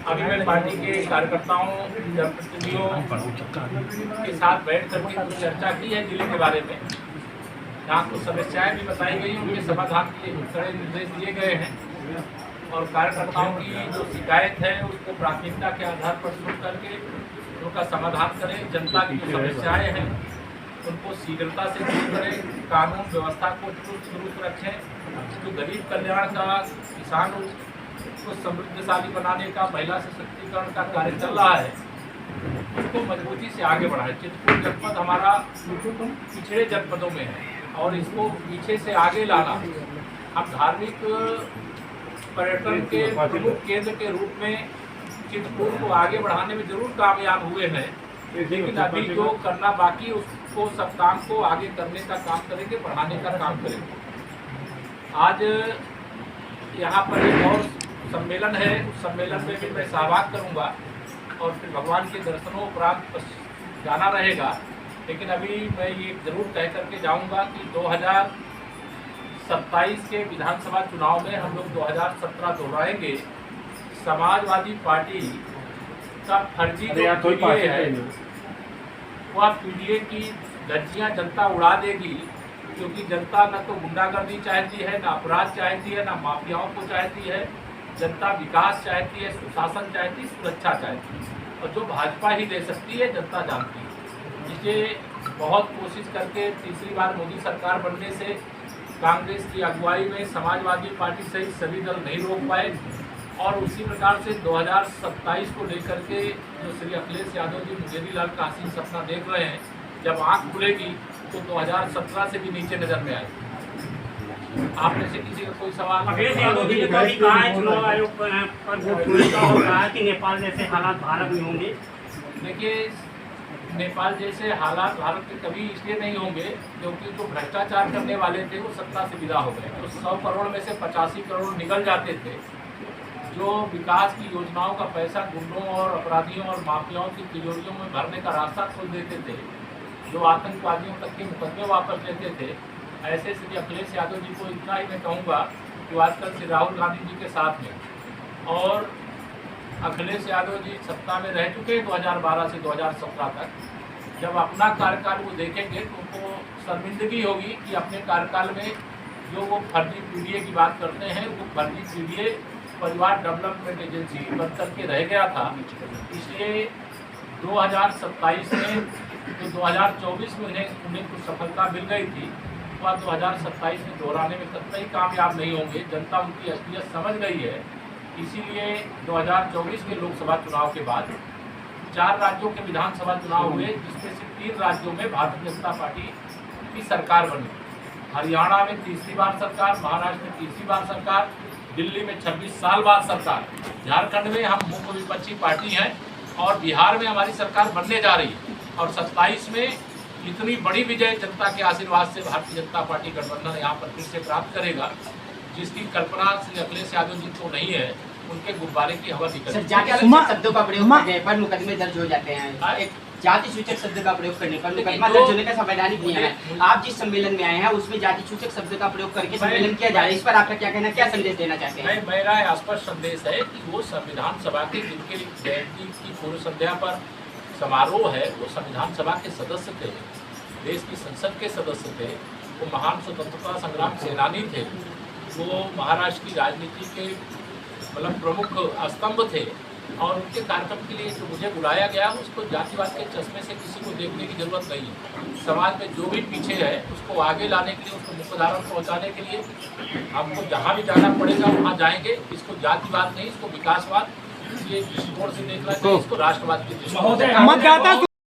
अभी मैं पार्टी के कार्यकर्ताओं जनप्रतिनिधियों के साथ बैठ करके कुछ चर्चा की है जिले के बारे में। यहाँ कुछ समस्याएं भी बताई गई, उनके समाधान के लिए कड़े निर्देश दिए गए हैं और कार्यकर्ताओं की जो शिकायत है उसको प्राथमिकता के आधार पर सुन करके उनका समाधान करें। जनता की जो समस्याएं हैं उनको शीघ्रता से दूर करें, कानून व्यवस्था को चुस्त दुरुस्त रखें। जो गरीब कल्याण का, किसान को समृद्धशाली बनाने का, महिला सशक्तिकरण का कार्य चल रहा है उसको मजबूती से आगे बढ़ाएं। चित्रकूट जनपद हमारा पिछड़े जनपदों में है और इसको पीछे से आगे लाना। हम धार्मिक पर्यटन के प्रमुख केंद्र के रूप में चित्रकूट को आगे बढ़ाने में जरूर कामयाब हुए हैं, लेकिन अभी जो करना बाकी उसको सब काम को आगे करने का काम करेंगे, बढ़ाने का काम करेंगे। आज यहाँ पर एक और सम्मेलन है, उस सम्मेलन में भी मैं सहभाग करूँगा और फिर भगवान के दर्शनों उपरांत जाना रहेगा। लेकिन अभी मैं ये जरूर कह करके जाऊँगा कि 2027 के विधानसभा चुनाव में हम लोग 2017 दोहराएंगे। समाजवादी पार्टी का फर्जी जो पीडीए है वह पीडीए की धज्जियाँ जनता उड़ा देगी, क्योंकि जनता न तो गुंडागर्दी चाहती है, न अपराध चाहती है, न माफियाओं को चाहती है। जनता विकास चाहती है, सुशासन चाहती है, सुरक्षा चाहती है और जो भाजपा ही दे सकती है जनता जानती है। इसलिए बहुत कोशिश करके तीसरी बार मोदी सरकार बनने से कांग्रेस की अगुवाई में समाजवादी पार्टी सहित सभी दल नहीं रोक पाए और उसी प्रकार से 2027 को लेकर के जो श्री अखिलेश यादव जी मुंगेरी लाल का हसीन सपना देख रहे हैं, जब आँख खुलेगी तो 2017 से भी नीचे नजर में आएगी। आप में से किसी का कोई सवाल? अखिलेश यादव जी ने कभी कहा है चुनाव आयोग पर कहा कि नेपाल जैसे हालात भारत में होंगे। देखिए, नेपाल जैसे हालात भारत में कभी इसलिए नहीं होंगे क्योंकि जो भ्रष्टाचार करने वाले थे वो सत्ता से विदा हो गए। तो 100 करोड़ में से 85 करोड़ निकल जाते थे। जो विकास की योजनाओं का पैसा गुंडों और अपराधियों और माफियाओं की तिजोरियों में भरने का रास्ता खोल देते थे, जो आतंकवादियों तक के मुकदमे वापस लेते थे, ऐसे श्री अखिलेश यादव जी को इतना ही मैं कहूँगा कि आजकल श्री राहुल गांधी जी के साथ में और अखिलेश यादव जी सत्ता में रह चुके हैं 2012 से 2017 तक। जब अपना कार्यकाल वो देखेंगे तो उनको शर्मिंदगी होगी कि अपने कार्यकाल में जो वो फर्जी पीडीए की बात करते हैं वो फर्जी पीडीए परिवार डेवलपमेंट एजेंसी बन करके रह गया था। इसलिए 2027 में जो 2024 में उन्हें कुछ सफलता मिल गई थी वह 2027 में दोहराने में कतई कामयाब नहीं होंगे। जनता उनकी असलियत समझ गई है। इसीलिए 2024 के लोकसभा चुनाव के बाद 4 राज्यों के विधानसभा चुनाव हुए, जिसमें से 3 राज्यों में भारतीय जनता पार्टी की सरकार बनी। हरियाणा में तीसरी बार सरकार, महाराष्ट्र में तीसरी बार सरकार, दिल्ली में 26 साल बाद सरकार, झारखंड में हम मुख्य विपक्षी पार्टी हैं और बिहार में हमारी सरकार बनने जा रही है। और 27 में इतनी बड़ी विजय जनता के आशीर्वाद से भारतीय जनता पार्टी गठबंधन यहाँ पर फिर से प्राप्त करेगा, जिसकी कल्पना श्री अखिलेश यादव जी को नहीं है। उनके गुब्बारे की हवा निकल शब्दों का प्रयोग करने पर मुकदमे दर्ज हो जाते हैं। एक जाति सूचक शब्द का प्रयोग करने पर मुकदमा दर्ज होने का संवैधानिक नियम है। आप जिस सम्मेलन में आए हैं उसमें जाति सूचक शब्द का प्रयोग करके सम्मेलन किया जा रहा है, इस पर आपका क्या कहना, क्या संदेश देना चाहते हैं? मेरा स्पष्ट संदेश है कि वो संविधान सभा के जिनके जयंती की पूर्व संध्या पर समारोह है वो संविधान सभा के सदस्य थे, देश की संसद के सदस्य थे, वो महान स्वतंत्रता संग्राम सेनानी थे, वो महाराष्ट्र की राजनीति के मतलब प्रमुख स्तंभ थे और उनके कार्यक्रम के लिए जो मुझे बुलाया गया उसको जातिवाद के चश्मे से किसी को देखने की जरूरत नहीं है। समाज में जो भी पीछे है उसको आगे लाने के लिए, उसको मुख्यधारा में पहुँचाने के लिए हमको जहाँ भी जाना पड़ेगा वहाँ जाएंगे। इसको जातिवाद नहीं, इसको विकासवाद, इसलिए दृष्टिकोण से देखना चाहिए, इसको राष्ट्रवाद की दृष्टि।